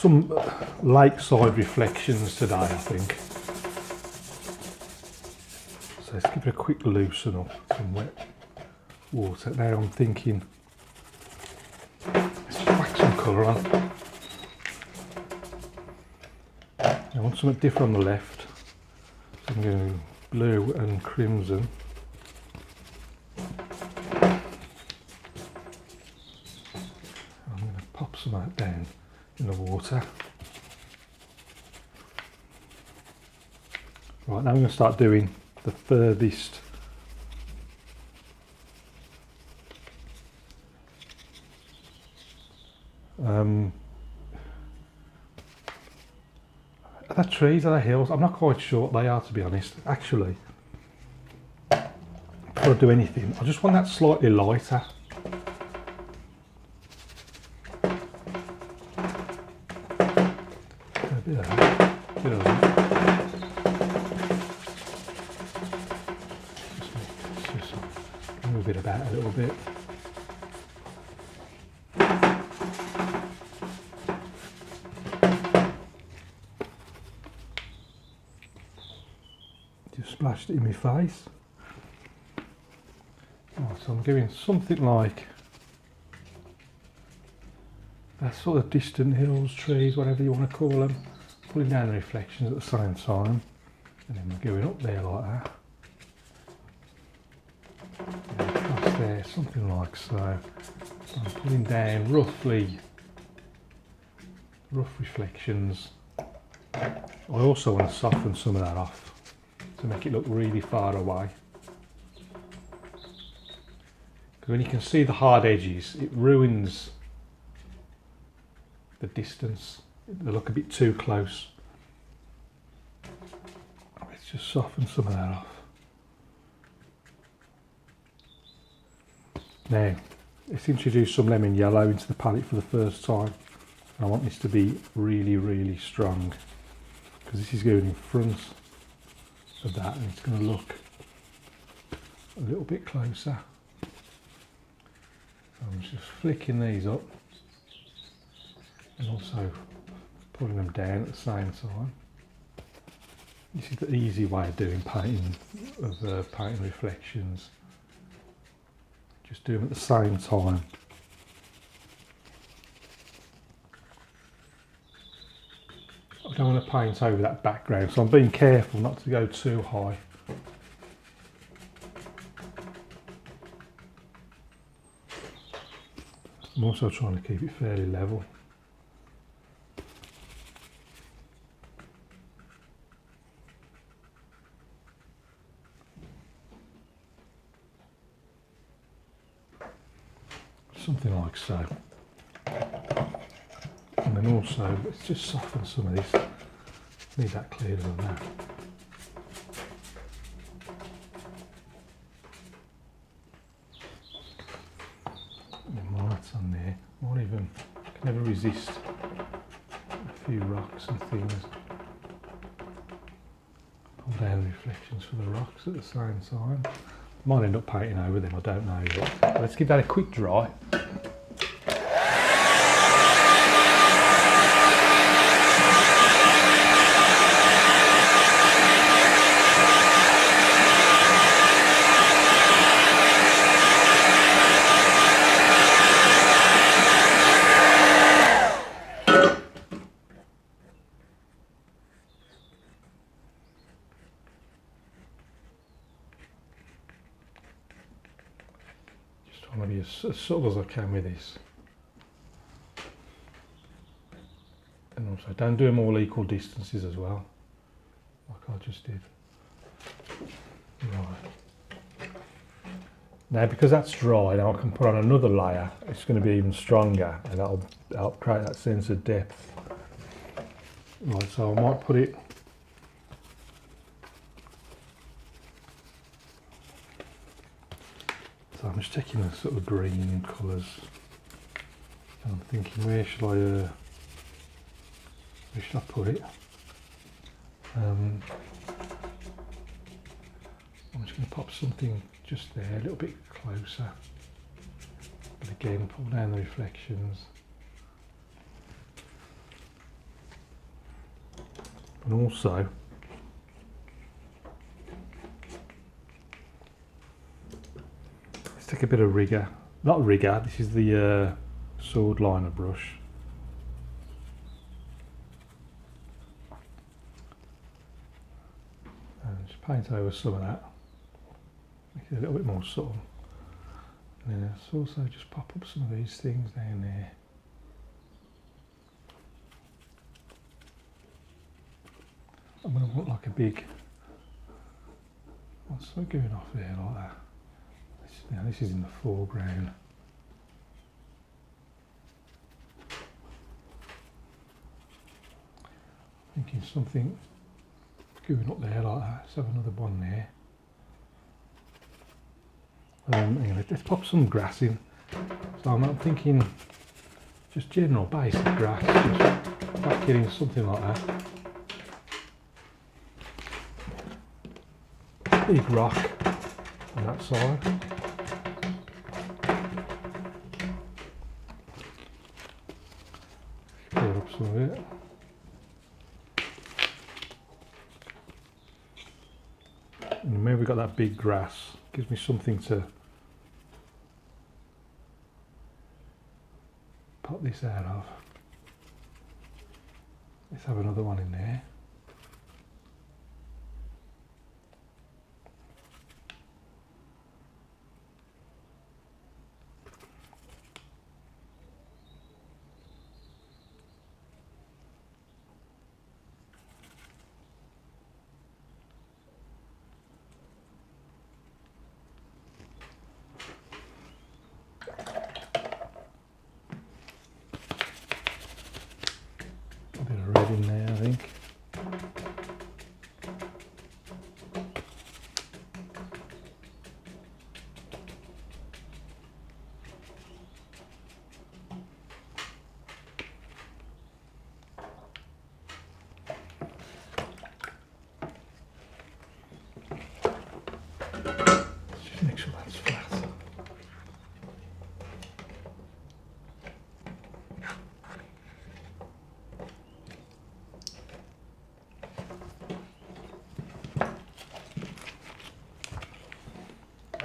some lakeside reflections today, I think. So let's give it a quick loosen up, some wet water. Now I'm thinking, let's just whack some colour on. I want something different on the left. So I'm going blue and crimson. I'm going to pop some out down in the water. Right, now I'm going to start doing the furthest are they trees, are they hills? I'm not quite sure what they are, to be honest. Actually, before I do anything, I just want that slightly lighter. A bit of that, a bit of that. Just move it about a little bit. Just splashed it in my face. Right, so I'm doing something like that sort of distant hills, trees, whatever you want to call them, pulling down the reflections at the same time, and then we're going up there like that, and across there, something like so. So I'm pulling down roughly rough reflections. I also want to soften some of that off to make it look really far away. Because when you can see the hard edges, it ruins the distance. They look a bit too close. Let's just soften some of that off. Now, let's introduce some lemon yellow into the palette for the first time. I want this to be really, really strong, because this is going in front of that and it's going to look a little bit closer. I'm just flicking these up and also pulling them down at the same time. This is the easy way of doing painting, painting reflections. Just do them at the same time. I don't want to paint over that background, so I'm being careful not to go too high. I'm also trying to keep it fairly level. Something like so. And then also, let's just soften some of this. Need that clearer than that. Lights on there. Won't even, can never resist a few rocks and things. Pull down the reflections for the rocks at the same time. Might end up painting over them, I don't know yet. But let's give that a quick dry. I want to be as subtle as I can with this. And also don't do them all equal distances as well, like I just did. Right. Now because that's dry, now I can put on another layer. It's going to be even stronger and that'll help create that sense of depth. Right, so I might put it So I'm just taking the sort of green colours. I'm thinking, where should I put it? I'm just going to pop something just there, a little bit closer. But again, pull down the reflections. And also let's take a bit of rigger, not rigger, this is the sword liner brush. And just paint over some of that, make it a little bit more subtle. And then let's also just pop up some of these things down there. I'm going to look like a big, what's that going off there like that? This is in the foreground. Thinking something going up there like that. Let's have another one there. Anyway, let's pop some grass in. So I'm thinking just general basic grass, just back getting something like that. Big rock on that side. Clear up some of it. And maybe we've got that big grass, gives me something to pop this out of. Let's have another one in there. A bit of red in there, I think. Just make sure that's flat.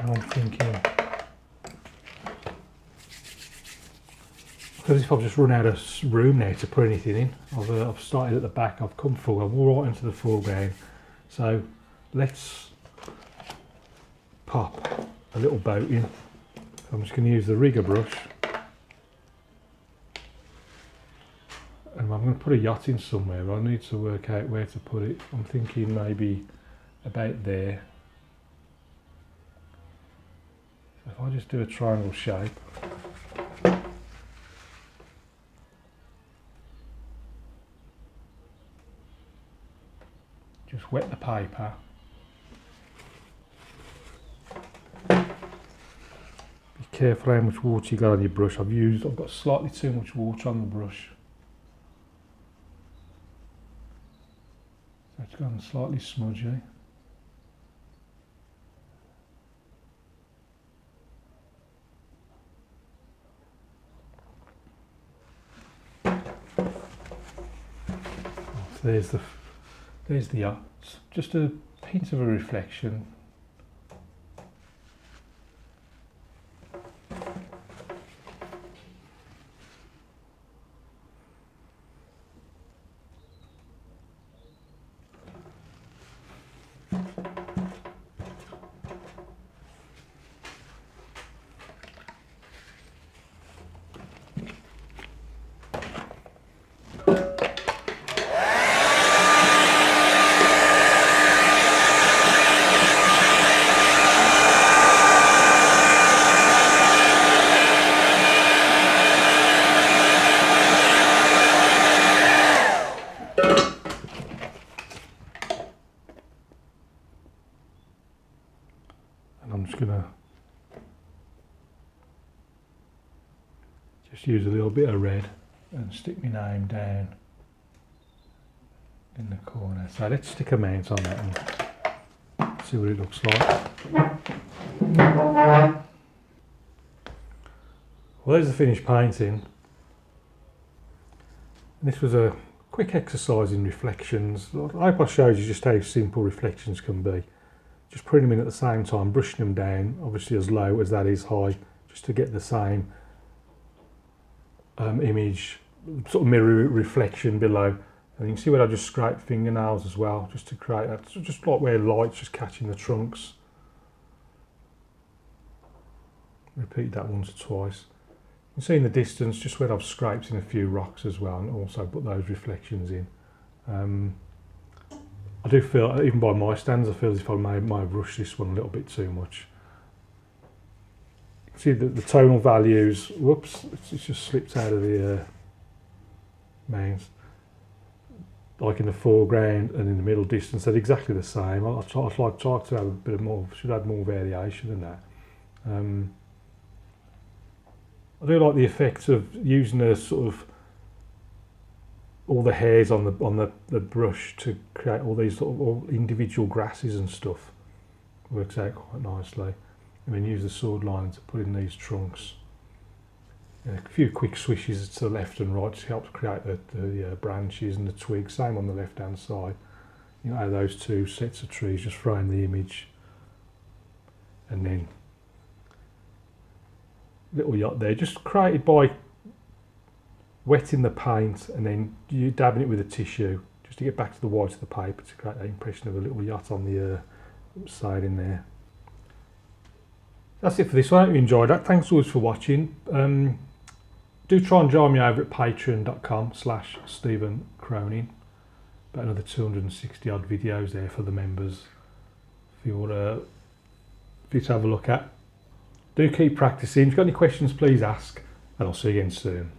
And I'm thinking, because if I've just run out of room now to put anything in, I've started at the back, I've come forward, I'm all right into the foreground. So let's pop a little boat in. So I'm just going to use the rigger brush, and I'm going to put a yacht in somewhere, but I need to work out where to put it. I'm thinking maybe about there. So if I just do a triangle shape, just wet the paper. Be careful how much water you got on your brush. I've got slightly too much water on the brush. So it's gone slightly smudgy. So there's the yacht. Just a hint of a reflection. And I'm just going to just use a little bit of red and stick my name down in the corner. So let's stick a mount on that and see what it looks like. Well, there's the finished painting. This was a quick exercise in reflections. I hope I showed you just how simple reflections can be. Just putting them in at the same time, brushing them down, obviously as low as that is high, just to get the same image, sort of mirror reflection below. And you can see where I just scrape fingernails as well, just to create that, so just like where light's just catching the trunks. Repeat that once or twice. You can see in the distance just where I've scraped in a few rocks as well, and also put those reflections in. I do feel, even by my standards, I feel as if I might have rushed this one a little bit too much. You can see the tonal values, whoops, it's just slipped out of the mains. Like in the foreground and in the middle distance, they're exactly the same. I'd like to have a bit more, should add more variation than that. I do like the effect of using a sort of all the hairs on the brush to create all these sort of all individual grasses and stuff. Works out quite nicely. And then use the sword line to put in these trunks. And a few quick swishes to the left and right to help create the branches and the twigs. Same on the left hand side. You know, those two sets of trees just frame the image. And then little yacht there, just created by wetting the paint and then you dabbing it with a tissue just to get back to the white of the paper to create that impression of a little yacht on the side in there. That's it for this one. I hope you enjoyed that. Thanks always for watching. Do try and join me over at patreon.com/Stephen Cronin. About another 260 odd videos there for the members for you to have a look at. Do keep practicing. If you've got any questions, please ask, and I'll see you again soon.